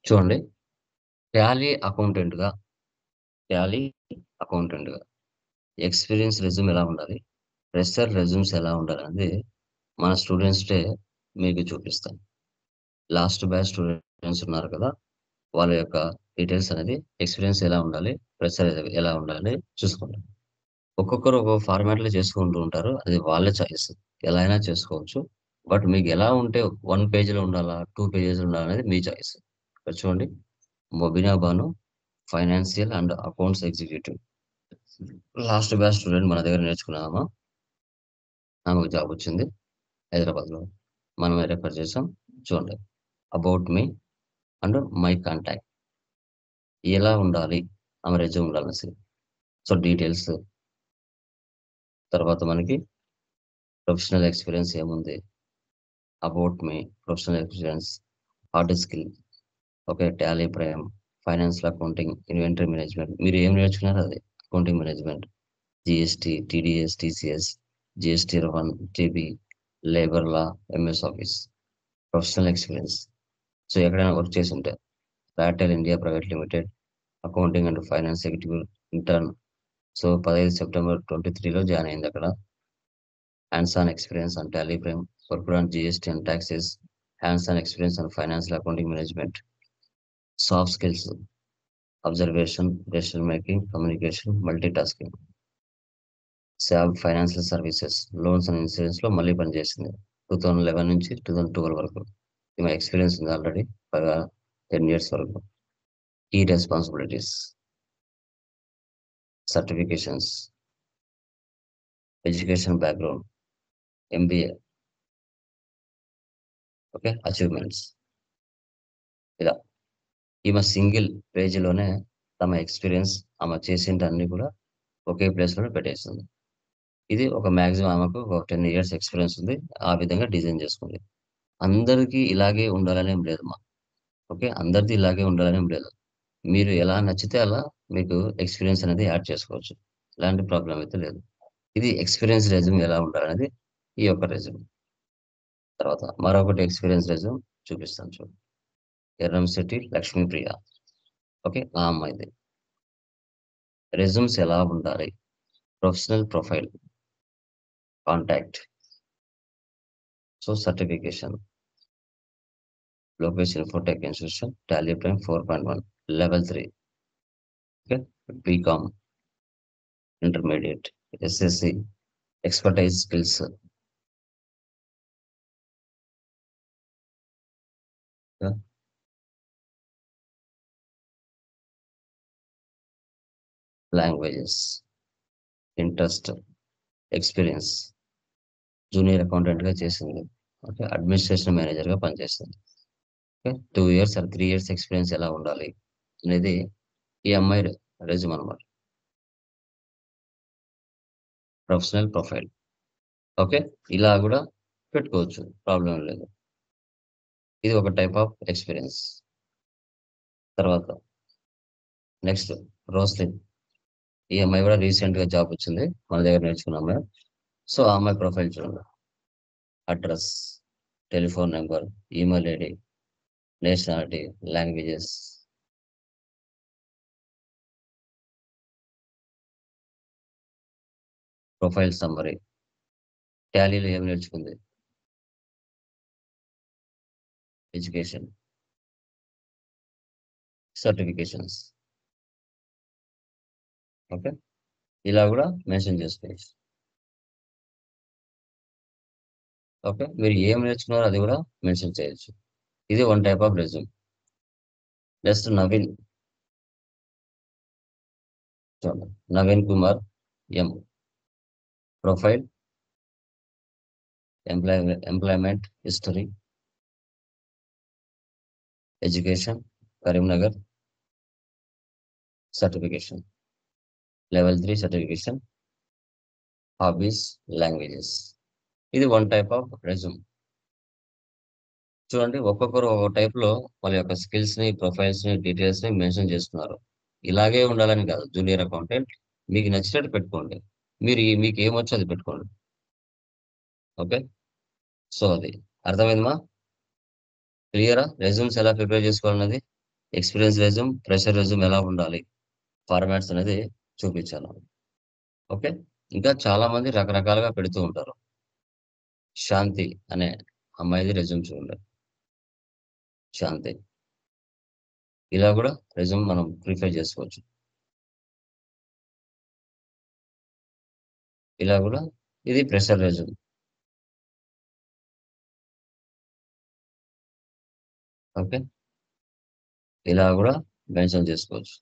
చూడండి. Tally అకౌంటెంట్‌గా, Tally అకౌంటెంట్‌గా experience resume ఎలా ఉండాలి? ఫ్రెషర్ రెజ్యూమ్స్ ఎలా ఉండాలనేది మన స్టూడెంట్స్‌డే మీకు చూపిస్తాను. లాస్ట్ బ్యాచ్ స్టూడెంట్స్ ఉన్నారు కదా! వాళ్ళ యొక్క డీటెయిల్స్ అనేది ఎక్స్‌పీరియన్స్ ఎలా ఉండాలి? ఫ్రెషర్ ఎలా ఉండాలి చూసుకోండి. ఒక్కొక్కరు ఒక్కొక్క ఫార్మాట్‌లో చేసుకుంటూ ఉంటారు. అది వాళ్ళ చాయిస్. ఎలా అయినా చేసుకోవచ్చు. బట్ మీకు ఎలా ఉంటే 1 పేజ్‌లో ఉండాలా? 2 పేజెస్‌లో ఉండాలనేది మీ చాయిస్. ఇక్కడ చూడండి. Mobina Banu financial and accounts executive. Last batch student మన దగ్గర నేర్చుకున్నామా? ఆమెకు జాబ్ వచ్చింది హైదరాబాద్‌లో. మనమే రిఫర్ చేసాం. చూడండి. About me and my contact ఎలా ఉండాలి? ఆమె రెజ్యూమ్ ఉండాలనేసి. సో, డీటెయిల్స్ తర్వాత మనకి ప్రొఫెషనల్ ఎక్స్‌పీరియన్స్ ఏముంది? About me, professional experience, hard skill, okay. Tally Prime, financial accounting, inventory management. మీరు ఏం నేర్చుకున్నారో అది. Accounting management, GST, TDS, TCS, GST refund, TB, labour law, MS office. Professional experience. So, ఎక్కడైనా work చేసుంటే Airtel India private limited, accounting and finance executive intern. So, 15 September 23లో join అయిందక్కడ. Hands on experience on Tally Prime, worked on GST and taxes, hands on experience on financial accounting management. Soft skills, observation, decision making, communication, multitasking. శాబ్ financial services, loans and ఇన్సూరెన్స్‌లో మళ్ళీ పనిచేసింది. 2011 నుంచి 2012 వరకు. ఈమె experience ఉంది already. పైగా 10 years వరకు. Key responsibilities, certifications, education background, MBA, okay. Achievements ఇలా. ఈమె సింగిల్ పేజీలోనే తమ ఎక్స్‌పీరియన్స్, ఆమె చేసింటన్నీ కూడా ఒకే ప్లేస్‌లోనే పెట్టేసింది. ఇది ఒక మాక్సిమం ఆమెకు ఒక 10 ఇయర్స్ ఎక్స్‌పీరియన్స్ ఉంది. ఆ విధంగా డిజైన్ చేసుకుంది. అందరికీ ఇలాగే ఉండాలనేం లేదమ్మా. ఓకే. అందరిది ఇలాగే ఉండాలనేం లేదు. మీరు ఎలా నచ్చితే అలా మీకు ఎక్స్‌పీరియన్స్ అనేది యాడ్ చేసుకోవచ్చు. ఎలాంటి ప్రాబ్లమ్ అయితే లేదు. ఇది ఎక్స్‌పీరియన్స్ రెజ్యూమ్ ఎలా ఉండాలనేది ఈ యొక్క రెజ్యూమ్. తర్వాత మరొకటి ఎక్స్‌పీరియన్స్ రెజ్యూమ్ చూపిస్తాను చూడు. ఎర్రంశెట్టి లక్ష్మీప్రియ. ఓకే. ఆ అమ్మాయిది. రెజ్యూమ్స్ ఎలా ఉండాలి? Professional profile, contact, so certification, Lokesh Infotech institution, Tally Prime 4.1, level 3, okay. BCom, intermediate, SSC, expertise skills, languages, interest, experience. Junior అకౌంటెంట్‌గా చేసింది. ఓకే. అడ్మినిస్ట్రేషన్ మేనేజర్‌గా పనిచేసింది. Okay. 2 years or 3 years experience ఎలా ఉండాలి అనేది ఈ అమ్మాయి రెజ్యూమ్ అన్నమాట. Professional profile. ఓకే. ఇలా గూడా పెట్టుకోవచ్చు. ప్రాబ్లమ్ లేదు. ఇది ఒక టైప్ ఆఫ్ ఎక్స్‌పీరియన్స్. తర్వాత నెక్స్ట్ రోస్లిన్. ఈ అమ్మాయి గూడా రీసెంట్‌గా జాబ్ వచ్చింది. మన దగ్గర నేర్చుకున్న అమ్మాయి. సో, ఆ అమ్మాయి ప్రొఫైల్ చూడండి. Address, telephone number, email ID, nationality, languages, profile summary. టాలీలో ఏం నేర్చుకుంది? Education, certifications. ఓకే. ఇలా గూడా మెన్షన్ చేసుకోవచ్చు. ఓకే. మీరు ఏం నేర్చుకున్నారో అది గూడా మెన్షన్ చేయొచ్చు. ఇది one type of resume. Next Naveen. చూడండి. Naveen Kumar M. Profile, employment history, education, Karimnagar, certification, level 3 certification, hobbies, languages. ఇది వన్ టైప్ ఆఫ్ రెజ్యూమ్. చూడండి. ఒక్కొక్కరు ఒక్కో టైప్‌లో వాళ్ళ యొక్క స్కిల్స్‌ని, ప్రొఫైల్స్‌ని, డీటెయిల్స్‌ని మెన్షన్ చేసుకున్నారు. ఇలాగే ఉండాలని కాదు. జూనియర్ అకౌంటెంట్ మీకు నచ్చినట్టు పెట్టుకోండి. మీకేమొచ్చో అది పెట్టుకోండి. ఓకే. సో, అది. అర్థమైందమ్మా? క్లియరా? రెజ్యూమ్స్ ఎలా ప్రిపేర్ చేసుకోవాలన్నది? ఎక్స్పీరియన్స్ రెజ్యూమ్, ప్రెషర్ రెజ్యూమ్ ఎలా ఉండాలి, ఫార్మాట్స్ అనేది చూపించాను. ఓకే. ఇంకా చాలా మంది రకరకాలుగా పెడుతూ ఉంటారు. శాంతి అనే అమ్మాయిది రెజ్యూమ్ చూడండి. శాంతి. ఇలా కూడా రెజ్యూమ్ మనం ప్రిఫర్ చేసుకోవచ్చు. ఇలా కూడా ఇది ప్రెషర్ రెజ్యూమ్. ఓకే. ఇలా కూడా మెన్షన్ చేసుకోవచ్చు.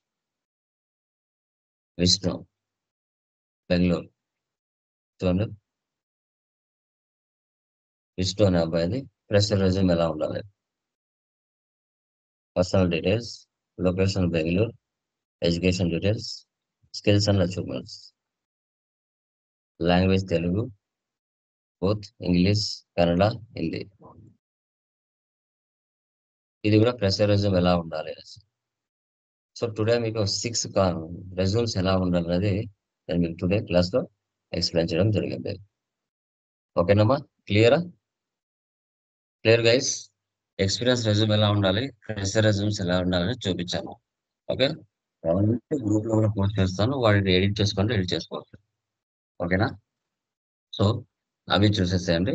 విష్ణు, బెంగళూరు. చూడండి, విష్ణు అనే అబ్బాయిది ప్రెషర్ రెజ్యూమ్ ఎలా ఉండాలి. Personal details, location Bengaluru, education details, skills and achievements, language Telugu, both English, Kannada, Hindi. ఇది కూడా ప్రెషర్ రెజ్యూమ్ ఎలా ఉండాలి. సో టుడే మీకు 6 రెజ్యూమ్స్ ఎలా ఉండాలనేది నేను మీకు టుడే క్లాస్లో ఎక్స్ప్లెయిన్ చేయడం జరిగింది. ఓకేనమ్మా, క్లియరా? Clear guys? ఎక్స్పీరియన్స్ రెజ్యూమ్ ఎలా ఉండాలి, ప్రెషర్ రెజ్యూమ్స్ ఎలా ఉండాలని చూపించాను. ఓకే. కావాలంటే గ్రూప్ లో కూడా పోస్ట్ చేస్తాను, వాటిని ఎడిట్ చేసుకోండి, ఎడిట్ చేసుకోవచ్చు. ఓకేనా? సో అవి చూసేసేయండి.